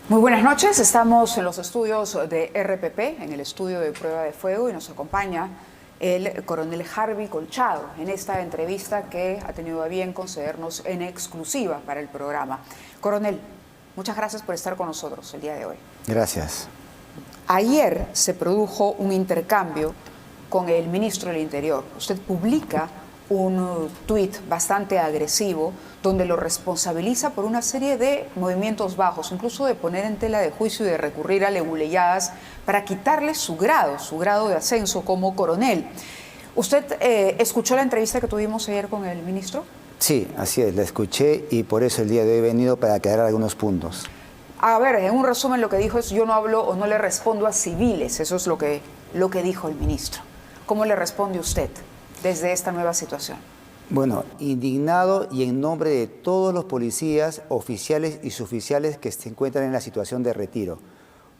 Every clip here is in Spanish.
Muy buenas noches, estamos en los estudios de RPP, en el estudio de prueba de fuego, y nos acompaña el coronel Harvey Colchado en esta entrevista que ha tenido a bien concedernos en exclusiva para el programa. Coronel, muchas gracias por estar con nosotros el día de hoy. Gracias. Ayer se produjo un intercambio con el ministro del Interior. Usted publica un tuit bastante agresivo donde lo responsabiliza por una serie de movimientos bajos, incluso de poner en tela de juicio y de recurrir a leguleyadas para quitarle su grado de ascenso como coronel. ¿Usted escuchó la entrevista que tuvimos ayer con el ministro? Sí, así es, la escuché y por eso el día de hoy he venido para aclarar algunos puntos. A ver, en un resumen lo que dijo es: yo no hablo o no le respondo a civiles. Eso es lo que dijo el ministro. ¿Cómo le responde usted desde esta nueva situación? Bueno, indignado y en nombre de todos los policías, oficiales y suboficiales que se encuentran en la situación de retiro.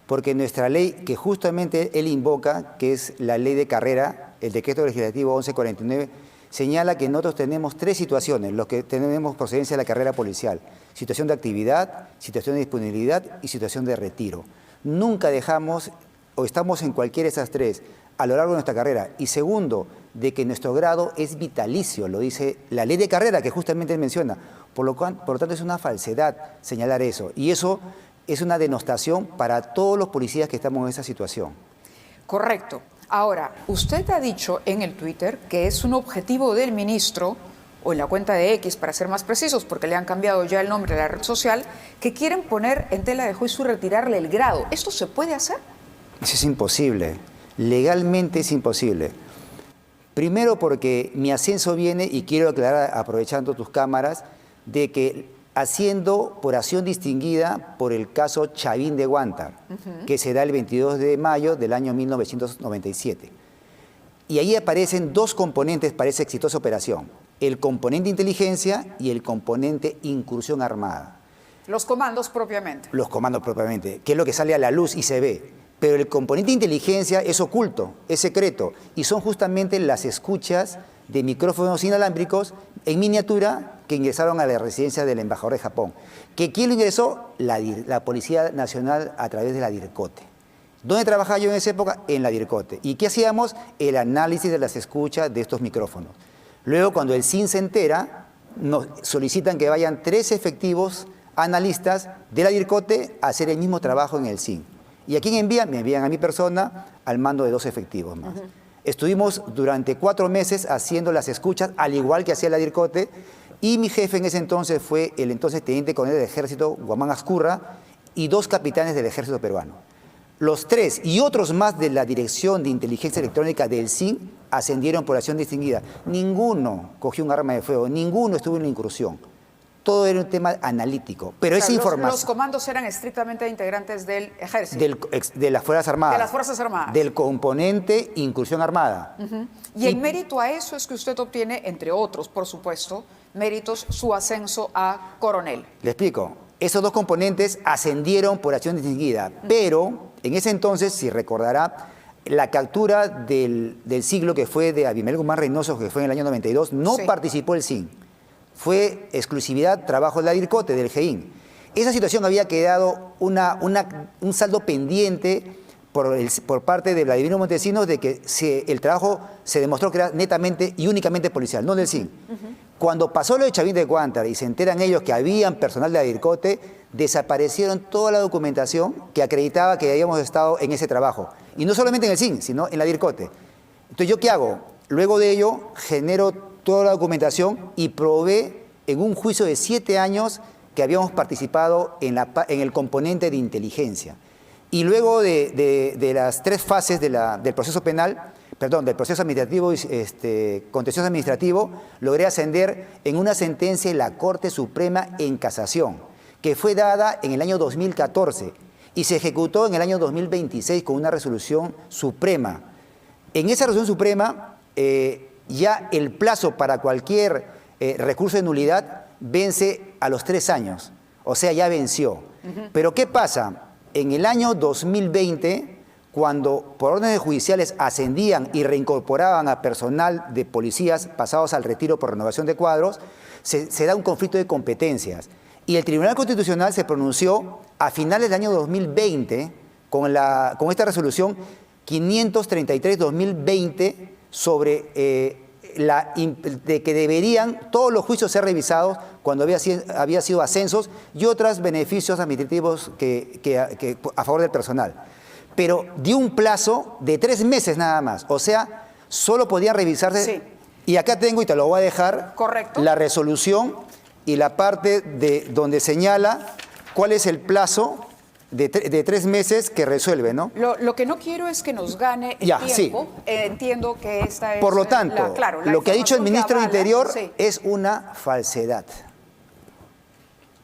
Porque nuestra ley, que justamente él invoca, que es la ley de carrera, el decreto legislativo 1149, señala que nosotros tenemos tres situaciones, los que tenemos procedencia de la carrera policial: situación de actividad, situación de disponibilidad y situación de retiro. Nunca dejamos o estamos en cualquiera de esas tres a lo largo de nuestra carrera. Y segundo, de que nuestro grado es vitalicio, lo dice la ley de carrera que justamente él menciona. Por lo tanto, es una falsedad señalar eso. Y eso es una denostación para todos los policías que estamos en esa situación. Correcto. Ahora, usted ha dicho en el Twitter que es un objetivo del ministro, o en la cuenta de X, para ser más precisos, porque le han cambiado ya el nombre a la red social, que quieren poner en tela de juicio y retirarle el grado. ¿Esto se puede hacer? Eso es imposible. Legalmente es imposible. Primero porque mi ascenso viene, y quiero aclarar, aprovechando tus cámaras, de que asciendo por acción distinguida por el caso Chavín de Huántar, que se da el 22 de mayo del año 1997. Y ahí aparecen dos componentes para esa exitosa operación: el componente inteligencia y el componente incursión armada. Los comandos propiamente. Los comandos propiamente, que es lo que sale a la luz y se ve. Pero el componente de inteligencia es oculto, es secreto, y son justamente las escuchas de micrófonos inalámbricos en miniatura que ingresaron a la residencia del embajador de Japón. ¿Quién lo ingresó? La Policía Nacional, a través de la DIRCOTE. ¿Dónde trabajaba yo en esa época? En la DIRCOTE. ¿Y qué hacíamos? El análisis de las escuchas de estos micrófonos. Luego, cuando el SIN se entera, nos solicitan que vayan 3 efectivos analistas de la DIRCOTE a hacer el mismo trabajo en el SIN. ¿Y a quién envían? Me envían a mi persona al mando de 2 efectivos más. Estuvimos durante 4 meses haciendo las escuchas, al igual que hacía la DIRCOTE, y mi jefe en ese entonces fue el entonces teniente coronel del ejército, Guamán Azcurra, y 2 capitanes del ejército peruano. Los 3 y otros más de la Dirección de Inteligencia Electrónica del SIN ascendieron por acción distinguida. Ninguno cogió un arma de fuego, ninguno estuvo en la incursión. Todo era un tema analítico, pero esa información... Los comandos eran estrictamente integrantes del ejército. De las Fuerzas Armadas. De las Fuerzas Armadas. Del componente incursión armada. Y en mérito a eso es que usted obtiene, entre otros, por supuesto, méritos, su ascenso a coronel. Le explico. Esos 2 componentes ascendieron por acción distinguida, pero en ese entonces, si recordará, la captura del siglo, que fue de Abimelec Guzmán Reynoso, que fue en el año 92, no participó el SIN. Fue exclusividad, trabajo de la DIRCOTE, del GEIN. Esa situación había quedado un saldo pendiente por parte de Vladimiro Montesinos, de que el trabajo se demostró que era netamente y únicamente policial, no del SIN. Cuando pasó lo de Chavín de Huántar y se enteran ellos que habían personal de la DIRCOTE, desaparecieron toda la documentación que acreditaba que habíamos estado en ese trabajo. Y no solamente en el SIN, sino en la DIRCOTE. Entonces, ¿yo qué hago? Luego de ello, genero toda la documentación y probé en un juicio de 7 años que habíamos participado en el componente de inteligencia. Y luego de las 3 fases del proceso penal, del proceso administrativo y contencioso administrativo, logré ascender en una sentencia en la Corte Suprema en casación, que fue dada en el año 2014 y se ejecutó en el año 2026 con una resolución suprema. En esa resolución suprema, ya el plazo para cualquier recurso de nulidad vence a los 3 años, o sea, ya venció. Pero ¿qué pasa? En el año 2020, cuando por órdenes judiciales ascendían y reincorporaban a personal de policías pasados al retiro por renovación de cuadros, se da un conflicto de competencias. Y el Tribunal Constitucional se pronunció a finales del año 2020 con esta resolución 533-2020 sobre de que deberían todos los juicios ser revisados cuando había sido ascensos y otros beneficios administrativos a favor del personal. Pero dio un plazo de 3 meses nada más, o sea, solo podían revisarse. Sí. Y acá tengo, y te lo voy a dejar, correcto, la resolución y la parte donde señala cuál es el plazo de 3 meses que resuelve, ¿no? Lo que no quiero es que nos gane el tiempo. Sí. Entiendo que esta es... Por lo tanto, lo que ha dicho el ministro del Interior sí, es una falsedad.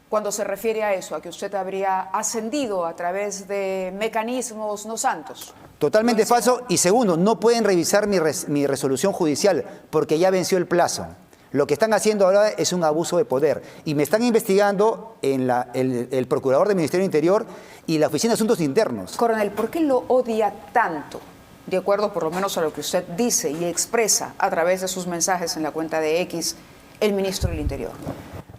Cuando se refiere a eso, a que usted habría ascendido a través de mecanismos no santos. Totalmente falso. Y segundo, no pueden revisar mi resolución judicial porque ya venció el plazo. Lo que están haciendo ahora es un abuso de poder. Y me están investigando el procurador del Ministerio del Interior y la Oficina de Asuntos Internos. Coronel, ¿por qué lo odia tanto? De acuerdo por lo menos a lo que usted dice y expresa a través de sus mensajes en la cuenta de X, el ministro del Interior.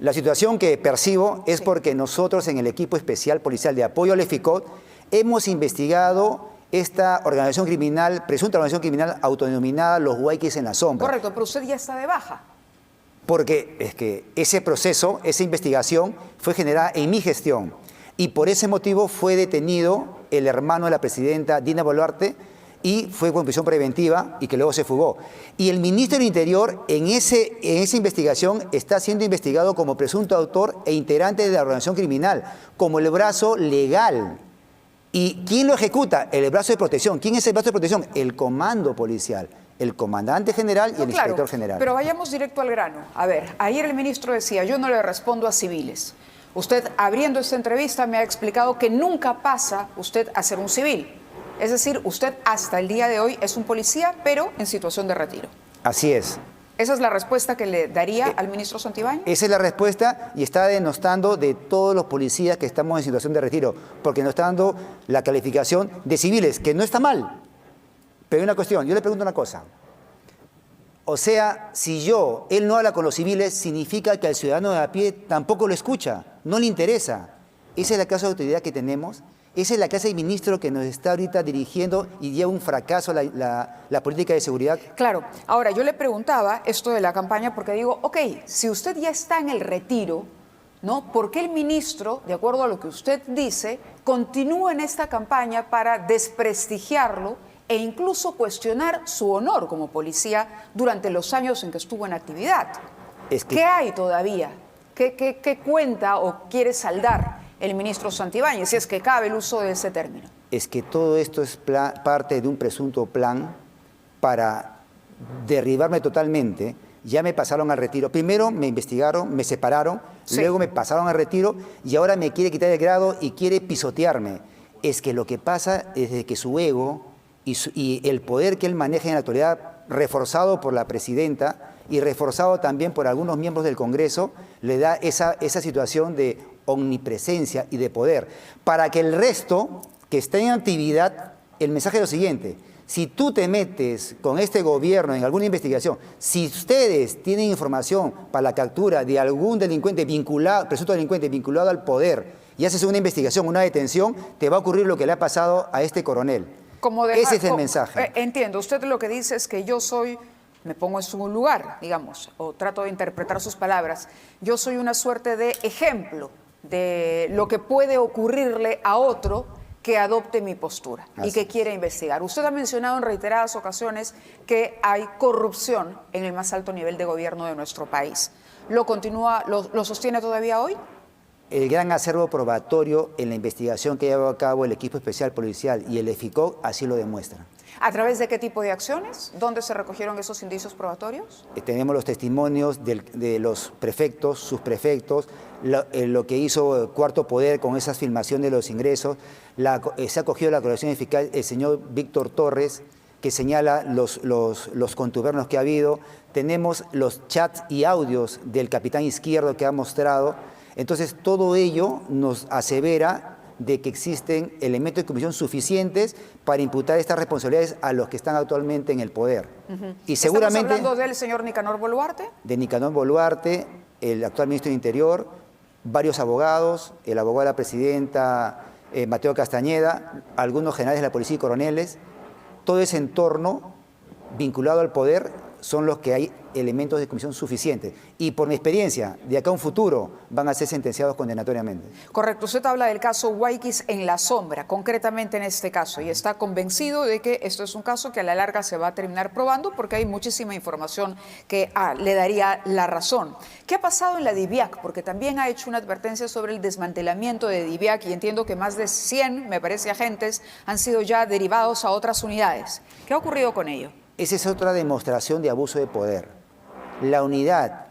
La situación que percibo es porque nosotros en el equipo especial policial de apoyo al EFICOT hemos investigado esta organización criminal, presunta organización criminal autodenominada Los Huayquis en la Sombra. Correcto, pero usted ya está de baja. Porque es que ese proceso, esa investigación fue generada en mi gestión y por ese motivo fue detenido el hermano de la presidenta Dina Boluarte y fue con prisión preventiva y que luego se fugó. Y el ministro del Interior en esa investigación está siendo investigado como presunto autor e integrante de la organización criminal, como el brazo legal. ¿Y quién lo ejecuta? El brazo de protección. ¿Quién es el brazo de protección? El comando policial. El comandante general y el inspector general. Pero vayamos directo al grano. A ver, ayer el ministro decía, yo no le respondo a civiles. Usted, abriendo esta entrevista, me ha explicado que nunca pasa usted a ser un civil. Es decir, usted hasta el día de hoy es un policía, pero en situación de retiro. Así es. ¿Esa es la respuesta que le daría al ministro Santibáñez? Esa es la respuesta y está denostando de todos los policías que estamos en situación de retiro, porque nos está dando la calificación de civiles, que no está mal. Pero hay una cuestión, yo le pregunto una cosa. O sea, si él no habla con los civiles, significa que al ciudadano de a pie tampoco lo escucha, no le interesa. ¿Esa es la clase de autoridad que tenemos? ¿Esa es la clase de ministro que nos está ahorita dirigiendo y lleva un fracaso la política de seguridad? Claro. Ahora, yo le preguntaba esto de la campaña porque digo, ok, si usted ya está en el retiro, ¿no? ¿Por qué el ministro, de acuerdo a lo que usted dice, continúa en esta campaña para desprestigiarlo e incluso cuestionar su honor como policía durante los años en que estuvo en actividad? ¿Qué hay todavía? ¿Qué cuenta o quiere saldar el ministro Santibáñez, si es que cabe el uso de ese término? Es que todo esto es parte de un presunto plan para derribarme totalmente. Ya me pasaron al retiro. Primero me investigaron, me separaron, sí. Luego me pasaron al retiro y ahora me quiere quitar el grado y quiere pisotearme. Es que lo que pasa es de que su ego y el poder que él maneja en la actualidad, reforzado por la presidenta y reforzado también por algunos miembros del Congreso, le da esa situación de omnipresencia y de poder. Para que el resto que está en actividad, el mensaje es lo siguiente: si tú te metes con este gobierno en alguna investigación, si ustedes tienen información para la captura de algún delincuente presunto delincuente vinculado al poder, y haces una investigación, una detención, te va a ocurrir lo que le ha pasado a este coronel. Ese es el mensaje. Entiendo. Usted lo que dice es que yo soy, me pongo en su lugar, digamos, o trato de interpretar sus palabras, yo soy una suerte de ejemplo de lo que puede ocurrirle a otro que adopte mi postura y que quiera investigar. Usted ha mencionado en reiteradas ocasiones que hay corrupción en el más alto nivel de gobierno de nuestro país. ¿Lo sostiene todavía hoy? El gran acervo probatorio en la investigación que lleva a cabo el equipo especial policial y el EFICOT así lo demuestran. ¿A través de qué tipo de acciones? ¿Dónde se recogieron esos indicios probatorios? Tenemos los testimonios de los prefectos, subprefectos, lo que hizo Cuarto Poder con esas filmaciones de los ingresos. Se ha cogido la colaboración eficaz el señor Víctor Torres, que señala los contubernios que ha habido. Tenemos los chats y audios del capitán Izquierdo que ha mostrado. Entonces, todo ello nos asevera de que existen elementos de comisión suficientes para imputar estas responsabilidades a los que están actualmente en el poder. Y seguramente, ¿estamos hablando del señor Nicanor Boluarte? De Nicanor Boluarte, el actual ministro del Interior, varios abogados, el abogado de la presidenta Mateo Castañeda, algunos generales de la policía y coroneles. Todo ese entorno vinculado al poder son los que hay elementos de comisión suficientes. Y por mi experiencia, de acá a un futuro, van a ser sentenciados condenatoriamente. Correcto. Usted habla del caso Guayquis en la sombra, concretamente en este caso, y está convencido de que esto es un caso que a la larga se va a terminar probando porque hay muchísima información que le daría la razón. ¿Qué ha pasado en la DIVIAC? Porque también ha hecho una advertencia sobre el desmantelamiento de DIVIAC y entiendo que más de 100, me parece, agentes han sido ya derivados a otras unidades. ¿Qué ha ocurrido con ello? Esa es otra demostración de abuso de poder. La unidad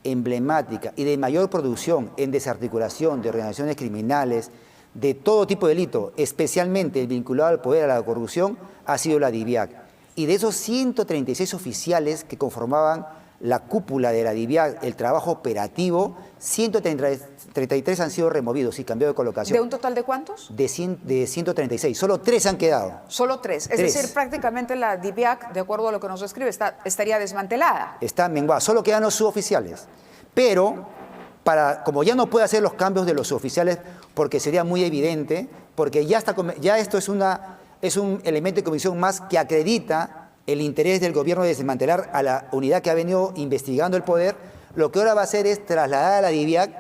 emblemática y de mayor producción en desarticulación de organizaciones criminales, de todo tipo de delito, especialmente el vinculado al poder, a la corrupción, ha sido la DIVIAC. Y de esos 136 oficiales que conformaban la cúpula de la DIVIAC, el trabajo operativo, 133 han sido removidos y cambiado de colocación. ¿De un total de cuántos? De 136, solo 3 han quedado. Solo 3, es decir, prácticamente la DIVIAC, de acuerdo a lo que nos describe, estaría desmantelada. Está menguada, solo quedan los suboficiales. Pero, como ya no puede hacer los cambios de los suboficiales, porque sería muy evidente, porque ya esto es un elemento de comisión más que acredita el interés del gobierno de desmantelar a la unidad que ha venido investigando el poder, lo que ahora va a hacer es trasladar a la DIVIAC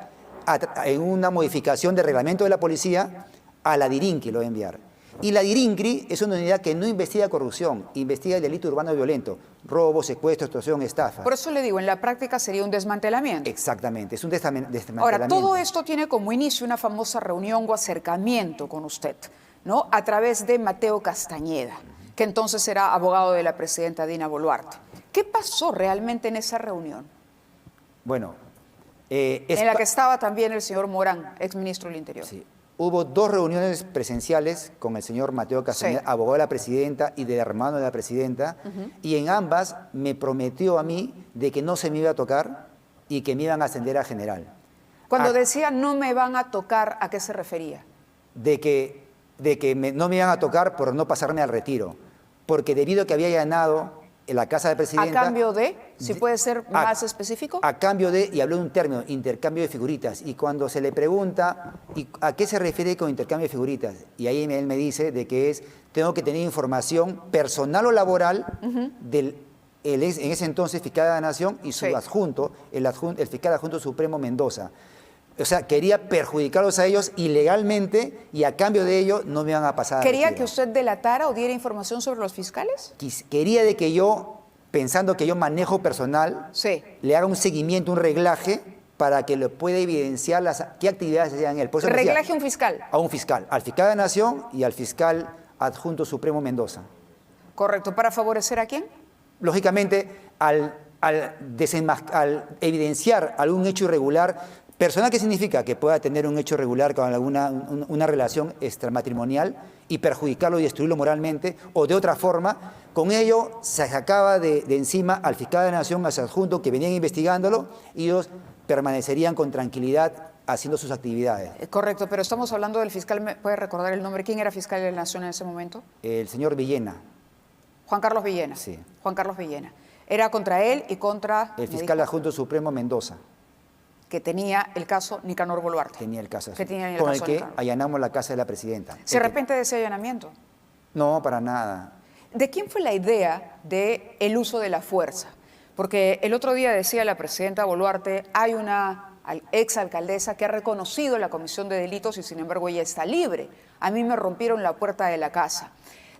en una modificación del reglamento de la policía a la DIRINCRI, lo va a enviar. Y la DIRINCRI es una unidad que no investiga corrupción, investiga el delito urbano violento, robo, secuestro, extorsión, estafa. Por eso le digo, en la práctica sería un desmantelamiento. Exactamente, es un desmantelamiento. Ahora, todo esto tiene como inicio una famosa reunión o acercamiento con usted, ¿no? A través de Mateo Castañeda, que entonces era abogado de la presidenta Dina Boluarte. ¿Qué pasó realmente en esa reunión? Bueno, en la que estaba también el señor Morán, exministro del Interior. Sí. Hubo 2 reuniones presenciales con el señor Mateo Castañeda, sí, abogado de la presidenta y del hermano de la presidenta, y en ambas me prometió a mí de que no se me iba a tocar y que me iban a ascender a general. Cuando decía no me van a tocar, ¿a qué se refería? De que no me iban a tocar por no pasarme al retiro, porque debido a que había ganado en la casa de presidenta... ¿A cambio de? Si puede ser más específico. A cambio de, y habló de un término, intercambio de figuritas, y cuando se le pregunta ¿y a qué se refiere con intercambio de figuritas? Y ahí él me dice de que tengo que tener información personal o laboral del en ese entonces fiscal de la Nación y su adjunto, el fiscal adjunto Supremo Mendoza. O sea, quería perjudicarlos a ellos ilegalmente y a cambio de ello no me iban a pasar. ¿Quería que usted delatara o diera información sobre los fiscales? Quería de que yo, pensando que yo manejo personal, le haga un seguimiento, un reglaje, para que le pueda evidenciar qué actividades se hacían en él. ¿Reglaje a un fiscal? A un fiscal, al fiscal de la Nación y al fiscal adjunto Supremo Mendoza. Correcto. ¿Para favorecer a quién? Lógicamente, al evidenciar algún hecho irregular. Personal, ¿qué significa? Que pueda tener un hecho regular con una relación extramatrimonial y perjudicarlo y destruirlo moralmente, o de otra forma. Con ello se sacaba de encima al fiscal de la Nación, al adjunto que venían investigándolo, y ellos permanecerían con tranquilidad haciendo sus actividades. Correcto, pero estamos hablando del fiscal, ¿me puede recordar el nombre? ¿Quién era fiscal de la Nación en ese momento? El señor Villena. Juan Carlos Villena. Sí. Juan Carlos Villena. Era contra él y contra... El fiscal adjunto Supremo Mendoza. Que tenía el caso Nicanor Boluarte. Tenía el caso, que tenía con el que allanamos la casa de la presidenta. ¿Se arrepiente de ese allanamiento? No, para nada. ¿De quién fue la idea del uso de la fuerza? Porque el otro día decía la presidenta Boluarte, hay una exalcaldesa que ha reconocido la comisión de delitos y sin embargo ella está libre. A mí me rompieron la puerta de la casa.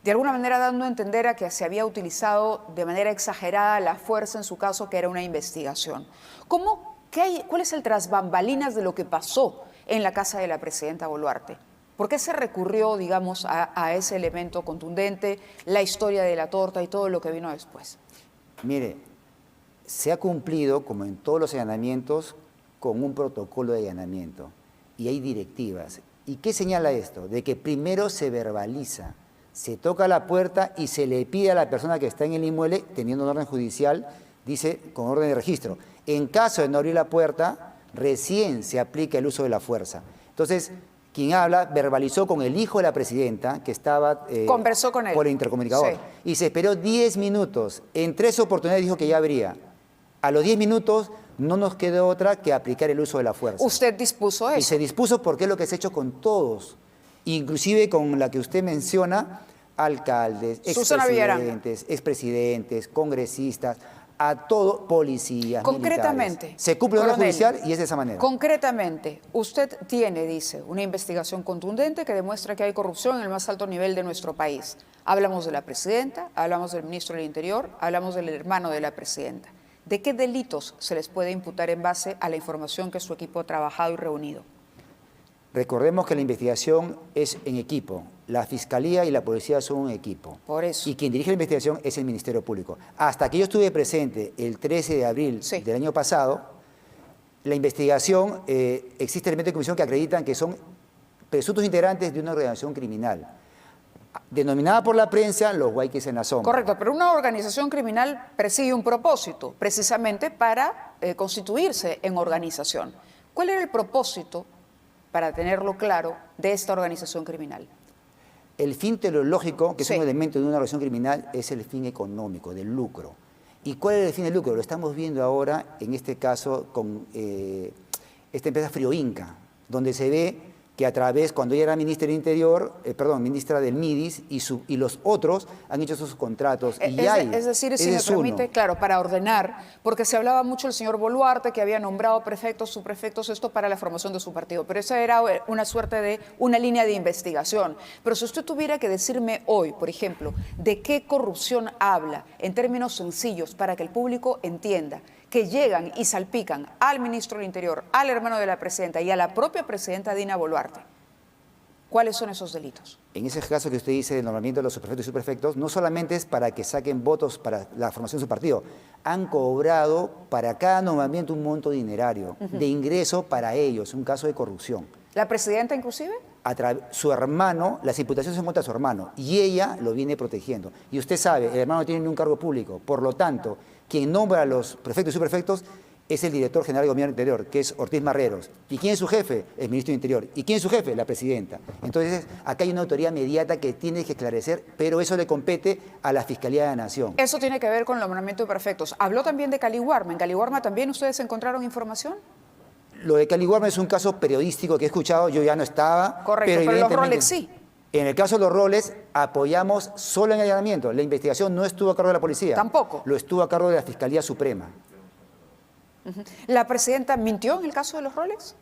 De alguna manera dando a entender a que se había utilizado de manera exagerada la fuerza en su caso, que era una investigación. ¿Cuál es el tras bambalinas de lo que pasó en la casa de la presidenta Boluarte? ¿Por qué se recurrió, digamos, a ese elemento contundente, la historia de la torta y todo lo que vino después? Mire, se ha cumplido, como en todos los allanamientos, con un protocolo de allanamiento y hay directivas. ¿Y qué señala esto? De que primero se verbaliza, se toca la puerta y se le pide a la persona que está en el inmueble, teniendo un orden judicial, dice con orden de registro. En caso de no abrir la puerta, recién se aplica el uso de la fuerza. Entonces, quien habla verbalizó con el hijo de la presidenta, que estaba conversó con él por el intercomunicador, y se esperó 10 minutos. En 3 oportunidades dijo que ya abría. A los 10 minutos no nos quedó otra que aplicar el uso de la fuerza. ¿Usted dispuso eso? Y se dispuso porque es lo que se ha hecho con todos, inclusive con la que usted menciona, alcaldes, expresidentes, congresistas, a todos, policías, concretamente, militares. Se cumple la orden judicial y es de esa manera. Concretamente, usted tiene, dice, una investigación contundente que demuestra que hay corrupción en el más alto nivel de nuestro país. Hablamos de la presidenta, hablamos del ministro del Interior, hablamos del hermano de la presidenta. ¿De qué delitos se les puede imputar en base a la información que su equipo ha trabajado y reunido? Recordemos que la investigación es en equipo. La Fiscalía y la Policía son un equipo. Por eso. Y quien dirige la investigación es el Ministerio Público. Hasta que yo estuve presente el 13 de abril del año pasado, la investigación, existe elementos de comisión que acreditan que son presuntos integrantes de una organización criminal, denominada por la prensa los Guayquis en la sombra. Correcto, pero una organización criminal persigue un propósito, precisamente para constituirse en organización. ¿Cuál era el propósito, para tenerlo claro, de esta organización criminal? El fin teleológico, que es un elemento de una organización criminal, es el fin económico, del lucro. ¿Y cuál es el fin del lucro? Lo estamos viendo ahora, en este caso, con esta empresa Frioinca, donde se ve que a través, cuando ella era ministra del Interior, ministra del MIDIS, y los otros han hecho sus contratos. Es decir, si me permite, claro, para ordenar, porque se hablaba mucho del señor Boluarte, que había nombrado prefectos, subprefectos, esto para la formación de su partido, pero esa era una suerte de una línea de investigación. Pero si usted tuviera que decirme hoy, por ejemplo, de qué corrupción habla, en términos sencillos, para que el público entienda, que llegan y salpican al ministro del Interior, al hermano de la presidenta y a la propia presidenta Dina Boluarte, ¿cuáles son esos delitos? En ese caso que usted dice del nombramiento de los subprefectos y subprefectos, no solamente es para que saquen votos para la formación de su partido, han cobrado para cada nombramiento un monto dinerario de ingreso para ellos, un caso de corrupción. ¿La presidenta inclusive? Su hermano, las imputaciones son contra su hermano y ella lo viene protegiendo. Y usted sabe, el hermano no tiene ni un cargo público, por lo tanto, quien nombra a los prefectos y subprefectos es el director general del Gobierno Interior, que es Ortiz Marreros. ¿Y quién es su jefe? El ministro del Interior. ¿Y quién es su jefe? La presidenta. Entonces, acá hay una autoridad mediata que tiene que esclarecer, pero eso le compete a la Fiscalía de la Nación. Eso tiene que ver con el nombramiento de prefectos. Habló también de Caliwarma. ¿En Caliwarma también ustedes encontraron información? Lo de Caliwarma es un caso periodístico que he escuchado, yo ya no estaba. Correcto, pero los roles sí. En el caso de los roles, apoyamos solo en el allanamiento. La investigación no estuvo a cargo de la policía. Tampoco. Lo estuvo a cargo de la Fiscalía Suprema. ¿La presidenta mintió en el caso de los roles?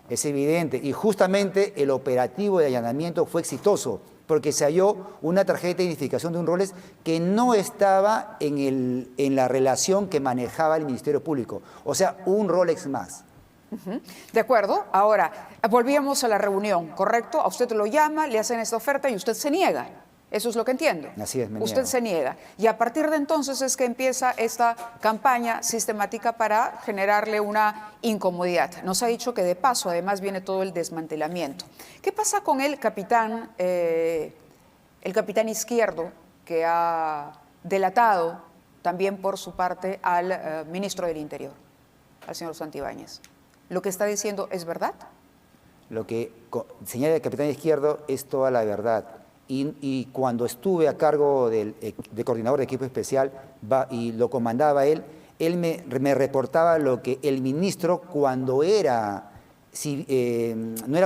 Es evidente. Y justamente el operativo de allanamiento fue exitoso, porque se halló una tarjeta de identificación de un Rolex que no estaba en la relación que manejaba el Ministerio Público. O sea, un Rolex más. De acuerdo. Ahora, volvíamos a la reunión, ¿correcto? A usted lo llama, le hacen esta oferta y usted se niega. Eso es lo que entiendo. Así es, me Usted niego. se niega. Y a partir de entonces es que empieza esta campaña sistemática para generarle una incomodidad. Nos ha dicho que de paso además viene todo el desmantelamiento. ¿Qué pasa con el capitán Izquierdo, que ha delatado también por su parte al ministro del Interior, al señor Santibáñez? ¿Lo que está diciendo es verdad? Lo que señala el capitán Izquierdo es toda la verdad. Y cuando estuve a cargo de coordinador de equipo especial y lo comandaba él me reportaba lo que el ministro, cuando no era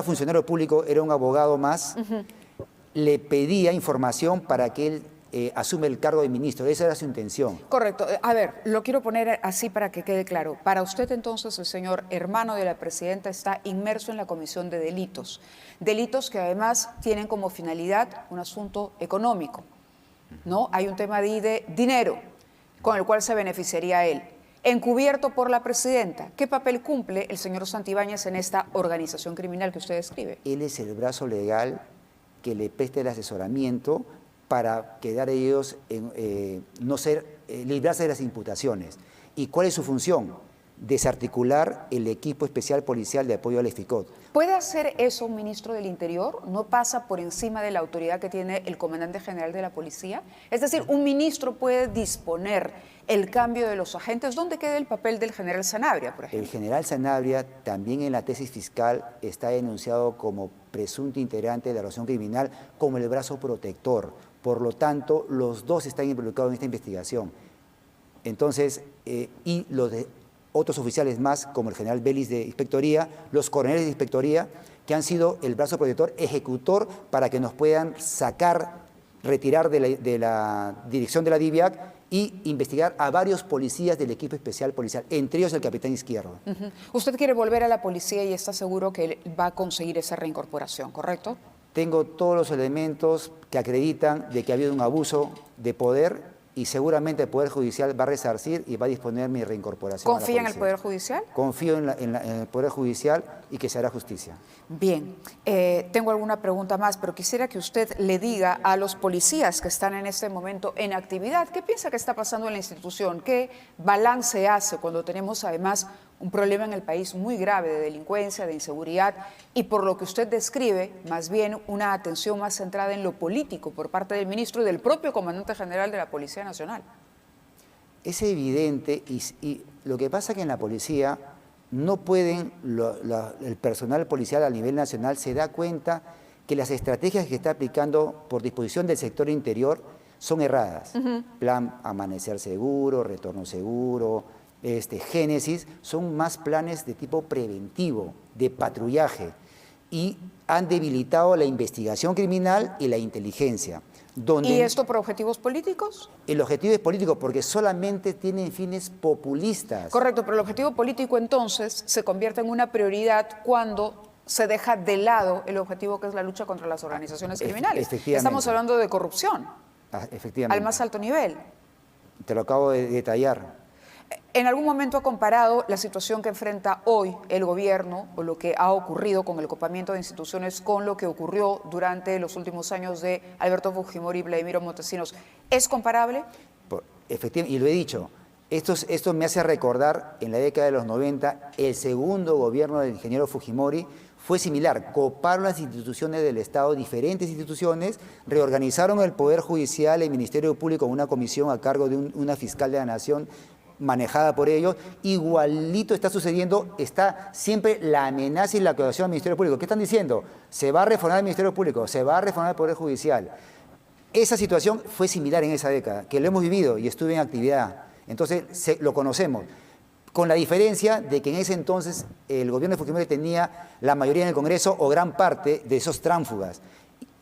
funcionario público, era un abogado más, le pedía información para que él asume el cargo de ministro. Esa era su intención. Correcto. A ver, lo quiero poner así para que quede claro. Para usted entonces el señor hermano de la presidenta está inmerso en la comisión de delitos. Delitos que además tienen como finalidad un asunto económico, ¿no? Hay un tema de dinero con el cual se beneficiaría él. Encubierto por la presidenta. ¿Qué papel cumple el señor Santibáñez en esta organización criminal que usted describe? Él es el brazo legal que le presta el asesoramiento para quedar ellos, librarse de las imputaciones. ¿Y cuál es su función? Desarticular el equipo especial policial de apoyo al EFICOT. ¿Puede hacer eso un ministro del Interior? ¿No pasa por encima de la autoridad que tiene el comandante general de la policía? Es decir, ¿un ministro puede disponer el cambio de los agentes? ¿Dónde queda el papel del general Sanabria, por ejemplo? El general Sanabria también en la tesis fiscal está denunciado como presunto integrante de la organización criminal, como el brazo protector. Por lo tanto, los dos están involucrados en esta investigación. Entonces, y los de otros oficiales más, como el general Belis de Inspectoría, los coroneles de Inspectoría, que han sido el brazo protector, ejecutor, para que nos puedan retirar de la dirección de la DIVIAC y investigar a varios policías del equipo especial policial, entre ellos el capitán Izquierdo. Usted quiere volver a la policía y está seguro que va a conseguir esa reincorporación, ¿correcto? Tengo todos los elementos que acreditan de que ha habido un abuso de poder y seguramente el Poder Judicial va a resarcir y va a disponer mi reincorporación. ¿Confía en el Poder Judicial? Confío en el Poder Judicial y que se hará justicia. Bien, tengo alguna pregunta más, pero quisiera que usted le diga a los policías que están en este momento en actividad, ¿qué piensa que está pasando en la institución? ¿Qué balance hace cuando tenemos además un problema en el país muy grave de delincuencia, de inseguridad y por lo que usted describe, más bien una atención más centrada en lo político por parte del ministro y del propio comandante general de la Policía Nacional? Es evidente y lo que pasa es que en la policía no pueden, el personal policial a nivel nacional se da cuenta que las estrategias que está aplicando por disposición del sector interior son erradas. Plan Amanecer Seguro, Retorno Seguro, Génesis, son más planes de tipo preventivo, de patrullaje, y han debilitado la investigación criminal y la inteligencia. ¿Y esto por objetivos políticos? El objetivo es político porque solamente tienen fines populistas. Correcto, pero el objetivo político entonces se convierte en una prioridad cuando se deja de lado el objetivo que es la lucha contra las organizaciones criminales. Estamos hablando de corrupción, efectivamente, al más alto nivel. Te lo acabo de detallar. ¿En algún momento ha comparado la situación que enfrenta hoy el gobierno o lo que ha ocurrido con el copamiento de instituciones con lo que ocurrió durante los últimos años de Alberto Fujimori y Vladimiro Montesinos? ¿Es comparable? Efectivamente, y lo he dicho, esto me hace recordar en la década de los 90, el segundo gobierno del ingeniero Fujimori fue similar, coparon las instituciones del Estado, diferentes instituciones, reorganizaron el Poder Judicial, el Ministerio Público, una comisión a cargo de una fiscal de la Nación, manejada por ellos. Igualito está sucediendo, está siempre la amenaza y la acusación al Ministerio Público. ¿Qué están diciendo? Se va a reformar el Ministerio Público, se va a reformar el Poder Judicial. Esa situación fue similar en esa década, que lo hemos vivido y estuve en actividad. Entonces lo conocemos, con la diferencia de que en ese entonces el gobierno de Fujimori tenía la mayoría en el Congreso o gran parte de esos tránsfugas.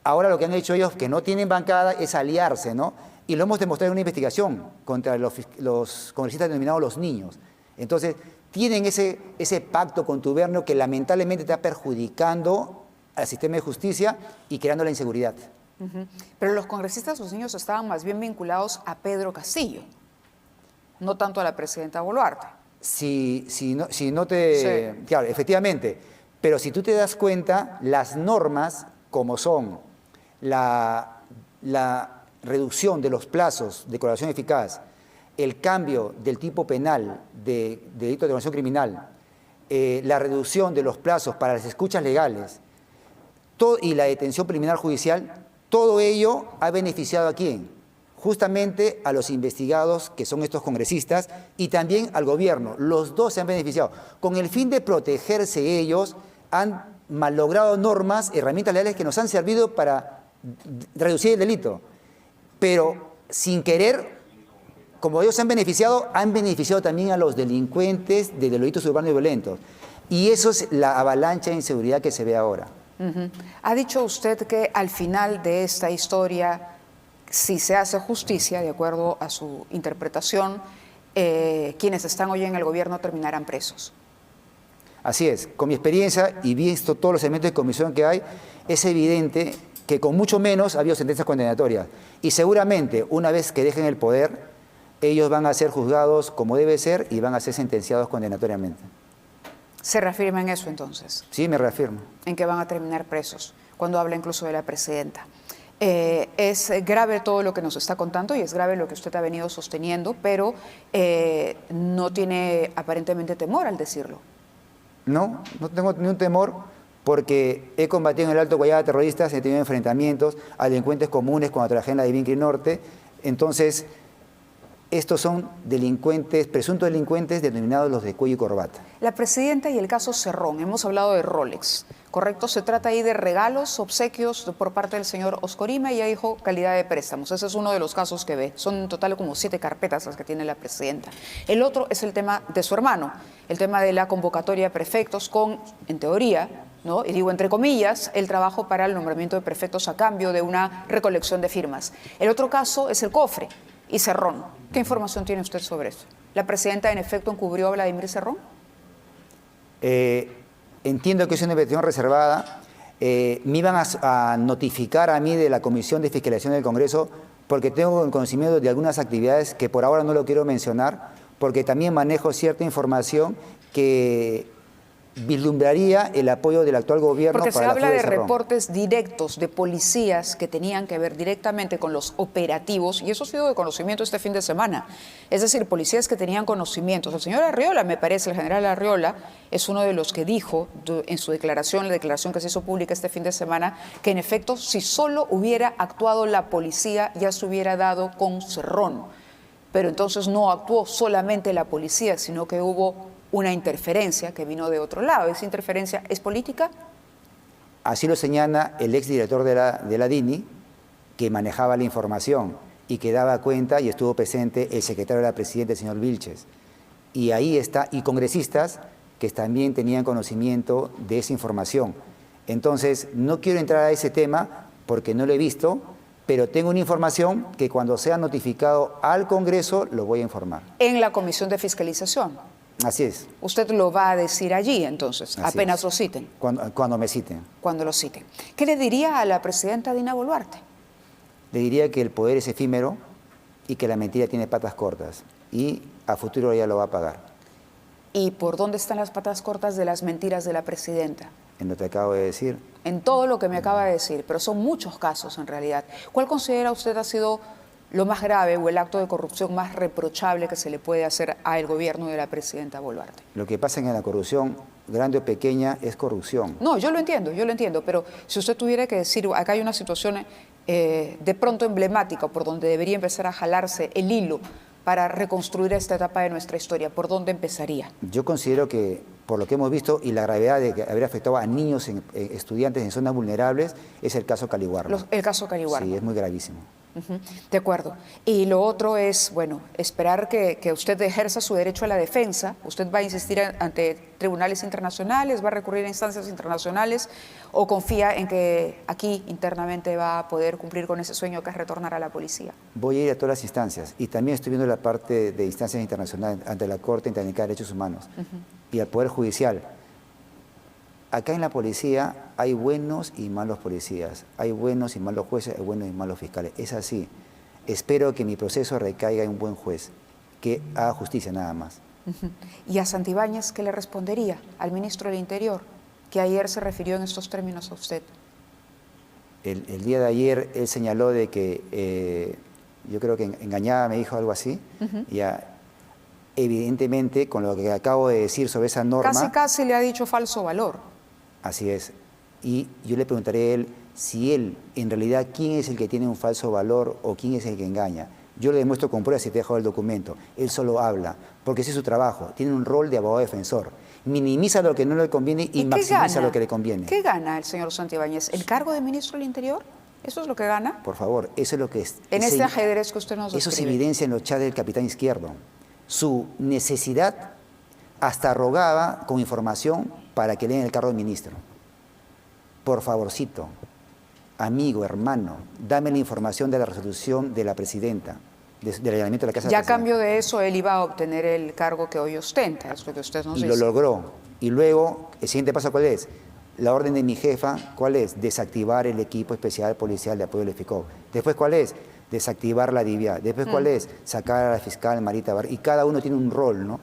Ahora lo que han hecho ellos, que no tienen bancada, es aliarse, ¿no? Y lo hemos demostrado en una investigación contra los congresistas denominados los niños. Entonces, tienen ese pacto contubernio que lamentablemente está perjudicando al sistema de justicia y creando la inseguridad. Pero los congresistas, los niños, estaban más bien vinculados a Pedro Castillo, no tanto a la presidenta Boluarte. Si no te... Sí. Claro, efectivamente. Pero si tú te das cuenta, las normas, como son la reducción de los plazos de colaboración eficaz, el cambio del tipo penal de delito de organización criminal, la reducción de los plazos para las escuchas legales y la detención preliminar judicial, todo ello ha beneficiado ¿a quién? Justamente a los investigados, que son estos congresistas, y también al gobierno. Los dos se han beneficiado. Con el fin de protegerse ellos, han malogrado normas, herramientas legales que nos han servido para reducir el delito. Pero sin querer, como ellos se han beneficiado también a los delincuentes de delitos urbanos y violentos. Y eso es la avalancha de inseguridad que se ve ahora. Ha dicho usted que al final de esta historia, si se hace justicia, de acuerdo a su interpretación, quienes están hoy en el gobierno terminarán presos. Así es. Con mi experiencia y visto todos los elementos de comisión que hay, es evidente que con mucho menos ha habido sentencias condenatorias. Y seguramente, una vez que dejen el poder, ellos van a ser juzgados como debe ser y van a ser sentenciados condenatoriamente. ¿Se reafirma en eso entonces? Sí, me reafirmo. ¿En que van a terminar presos? Cuando habla incluso de la presidenta. Es grave todo lo que nos está contando y es grave lo que usted ha venido sosteniendo, pero no tiene aparentemente temor al decirlo. No tengo ni un temor, porque he combatido en el Alto Guayaba terroristas, he tenido enfrentamientos a delincuentes comunes cuando trabajé en la Divincri Norte. Entonces, Estos son delincuentes, presuntos delincuentes denominados los de cuello y corbata. La presidenta y el caso Cerrón, hemos hablado de Rolex, ¿correcto? Se trata ahí de regalos, obsequios por parte del señor Oscorima y ya dijo calidad de préstamos. Ese es uno de los casos que ve. Son en total como 7 carpetas las que tiene la presidenta. El otro es el tema de su hermano, el tema de la convocatoria de prefectos con, en teoría, ¿no? Y digo entre comillas, el trabajo para el nombramiento de prefectos a cambio de una recolección de firmas. El otro caso es el cofre y Cerrón. ¿Qué información tiene usted sobre eso? ¿La presidenta en efecto encubrió a Vladimir Cerrón? Entiendo que es una investigación reservada. Me iban a notificar a mí de la Comisión de Fiscalización del Congreso porque tengo el conocimiento de algunas actividades que por ahora no lo quiero mencionar porque también manejo cierta información que vislumbraría el apoyo del actual gobierno porque para se la fuga habla de Cerrón. reportes directos de policías que tenían que ver directamente con los operativos y eso ha sido de conocimiento este fin de semana. Es decir, policías que tenían conocimientos. El señor Arriola, me parece, el general Arriola, es uno de los que dijo en su declaración, la declaración que se hizo pública este fin de semana, que en efecto, si solo hubiera actuado la policía, ya se hubiera dado con Cerrón. Pero entonces no actuó solamente la policía, sino que hubo una interferencia que vino de otro lado. ¿Esa interferencia es política? Así lo señala el exdirector de la DINI, que manejaba la información y que daba cuenta y estuvo presente el secretario de la presidenta, el señor Vilches. Y ahí está, y congresistas que también tenían conocimiento de esa información. Entonces, no quiero entrar a ese tema porque no lo he visto, pero tengo una información que cuando sea notificado al Congreso lo voy a informar. En la Comisión de Fiscalización. Así es. Usted lo va a decir allí, entonces, Así apenas es. lo citen. Cuando me citen. Cuando lo citen. ¿Qué le diría a la presidenta Dina Boluarte? Le diría que el poder es efímero y que la mentira tiene patas cortas y a futuro ella lo va a pagar. ¿Y por dónde están las patas cortas de las mentiras de la presidenta? En lo que acabo de decir. En todo lo que me acaba de decir, pero son muchos casos en realidad. ¿Cuál considera usted ha sido lo más grave o el acto de corrupción más reprochable que se le puede hacer al gobierno de la presidenta Boluarte? Lo que pasa en la corrupción, grande o pequeña, es corrupción. No, yo lo entiendo, pero si usted tuviera que decir, acá hay una situación de pronto emblemática por donde debería empezar a jalarse el hilo para reconstruir esta etapa de nuestra historia, ¿por dónde empezaría? Yo considero que, por lo que hemos visto y la gravedad de haber afectado a niños, estudiantes en zonas vulnerables, es el caso Caliwarma. El caso Caliwarma. Sí, es muy gravísimo. De acuerdo. Y lo otro es, bueno, esperar que usted ejerza su derecho a la defensa. ¿Usted va a insistir ante tribunales internacionales, va a recurrir a instancias internacionales o confía en que aquí internamente va a poder cumplir con ese sueño que es retornar a la policía? Voy a ir a todas las instancias y también estoy viendo la parte de instancias internacionales ante la Corte Interamericana de Derechos Humanos y al Poder Judicial. Acá en la policía hay buenos y malos policías, hay buenos y malos jueces, hay buenos y malos fiscales. Es así. Espero que mi proceso recaiga en un buen juez, que haga justicia nada más. ¿Y a Santibáñez qué le respondería al ministro del Interior, que ayer se refirió en estos términos a usted? El día de ayer él señaló de que yo creo que engañaba, me dijo algo así. Ya, evidentemente, con lo que acabo de decir sobre esa norma... Casi le ha dicho falso valor. Así es. Y yo le preguntaré a él si él, en realidad, quién es el que tiene un falso valor o quién es el que engaña. Yo le demuestro con pruebas y te dejo el documento. Él solo habla, porque ese es su trabajo. Tiene un rol de abogado defensor. Minimiza lo que no le conviene y maximiza lo que le conviene. ¿Qué gana el señor Santibáñez? ¿El cargo de ministro del Interior? ¿Eso es lo que gana? Por favor, eso es lo que es. En este ajedrez que usted nos describe. Eso se evidencia en los chats del capitán Izquierdo. Su necesidad hasta rogaba con información para que le den el cargo de ministro. Por favorcito, amigo, hermano, dame la información de la resolución de la presidenta, del allanamiento de la Casa de la Presidenta. Ya a cambio de eso, él iba a obtener el cargo que hoy ostenta, es lo que usted nos dice. Y lo logró. Y luego, el siguiente paso, ¿cuál es? La orden de mi jefa, ¿cuál es? Desactivar el equipo especial policial de apoyo del FICOP. Después, ¿cuál es? Desactivar la DIVIA. Después, ¿cuál es? Sacar a la fiscal Marita Bar. Y cada uno tiene un rol, ¿no?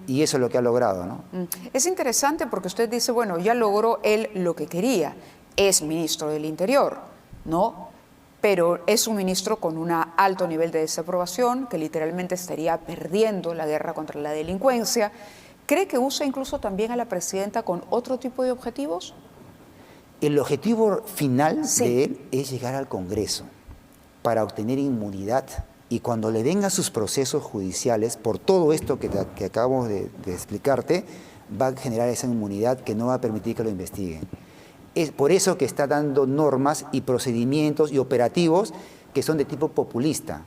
Y eso es lo que ha logrado, ¿no? Es interesante porque usted dice, bueno, ya logró él lo que quería. Es ministro del Interior, ¿no? Pero es un ministro con un alto nivel de desaprobación, que literalmente estaría perdiendo la guerra contra la delincuencia. ¿Cree que usa incluso también a la presidenta con otro tipo de objetivos? El objetivo final de él es llegar al Congreso para obtener inmunidad Y cuando le vengan sus procesos judiciales, por todo esto que acabamos de explicarte, va a generar esa inmunidad que no va a permitir que lo investiguen. Es por eso que está dando normas y procedimientos y operativos que son de tipo populista.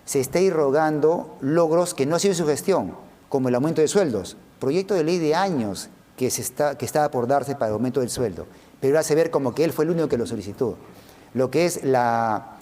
Se está irrogando logros que no ha sido su gestión, como el aumento de sueldos. Proyecto de ley de años que estaba por darse para el aumento del sueldo. Pero hace ver como que él fue el único que lo solicitó. Lo que es la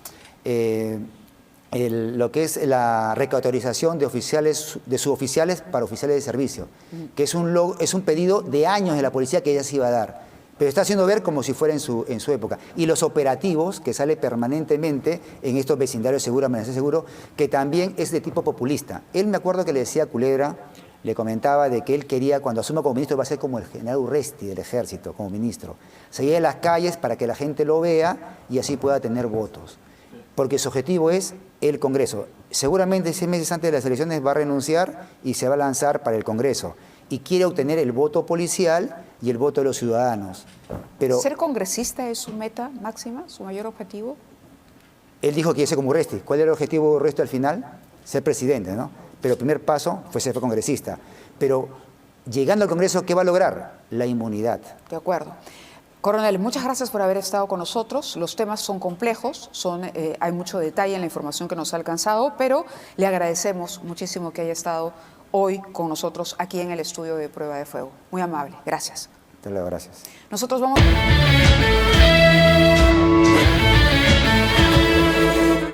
recautorización de oficiales, de suboficiales para oficiales de servicio, que es un pedido de años de la policía que ella se iba a dar, pero está haciendo ver como si fuera en su época. Y los operativos que sale permanentemente en estos vecindarios seguros, amenazas seguro, que también es de tipo populista. Él, me acuerdo que le decía a Culebra, le comentaba de que él quería, cuando asuma como ministro, va a ser como el general Urresti del ejército, como ministro. Salir a las calles para que la gente lo vea y así pueda tener votos. Porque su objetivo es el Congreso. Seguramente 6 meses antes de las elecciones va a renunciar y se va a lanzar para el Congreso. Y quiere obtener el voto policial y el voto de los ciudadanos. Pero ¿ser congresista es su meta máxima, su mayor objetivo? él dijo que quiere ser como Urresti. ¿Cuál era el objetivo de Urresti al final? Ser presidente, ¿no? Pero el primer paso fue ser congresista. Pero llegando al Congreso, ¿qué va a lograr? La inmunidad. De acuerdo. Coronel, muchas gracias por haber estado con nosotros. Los temas son complejos, hay mucho detalle en la información que nos ha alcanzado, pero le agradecemos muchísimo que haya estado hoy con nosotros aquí en el estudio de Prueba de Fuego. Muy amable. Gracias. Te lo gracias. Nosotros vamos...